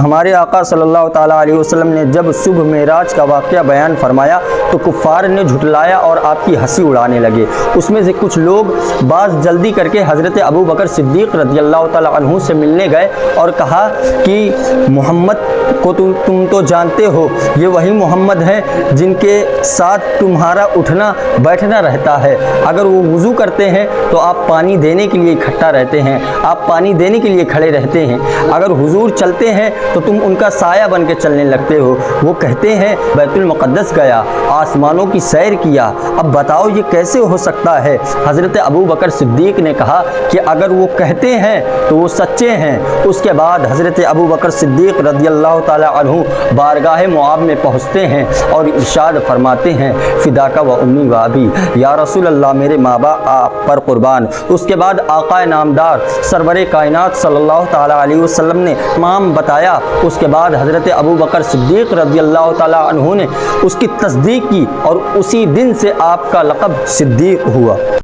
ہمارے آقا صلی اللہ تعالیٰ علیہ وسلم نے جب صبح معراج کا واقعہ بیان فرمایا تو کفار نے جھٹلایا اور آپ کی ہنسی اڑانے لگے۔ اس میں سے کچھ لوگ بعض جلدی کر کے حضرت ابو بکر صدیق رضی اللہ تعالیٰ عنہ سے ملنے گئے اور کہا کہ محمد کو تم تو جانتے ہو، یہ وہی محمد ہے جن کے ساتھ تمہارا اٹھنا بیٹھنا رہتا ہے۔ اگر وہ وضو کرتے ہیں تو آپ پانی دینے کے لیے اکٹھا رہتے ہیں، آپ پانی دینے کے لیے کھڑے رہتے ہیں۔ اگر حضور چلتے ہیں تو تم ان کا سایہ بن کے چلنے لگتے ہو۔ وہ کہتے ہیں بیت المقدس گیا، آسمانوں کی سیر کیا، اب بتاؤ یہ کیسے ہو سکتا ہے؟ حضرت ابو بکر صدیق نے کہا کہ اگر وہ کہتے ہیں تو وہ سچے ہیں۔ اس کے بعد حضرت ابو بکر صدیق رضی اللہ تعالی عنہ بارگاہ معاب میں پہنچتے ہیں اور ارشاد فرماتے ہیں فداک و امی و ابی، یا رسول اللہ میرے ماں باپ آپ پر قربان۔ اس کے بعد آقا نامدار سرور کائنات صلی اللہ تعالی علیہ وسلم نے تمام بتایا۔ اس کے بعد حضرت ابو بکر صدیق رضی اللہ تعالی عنہ نے اس کی تصدیق کی اور اسی دن سے آپ کا لقب صدیق ہوا۔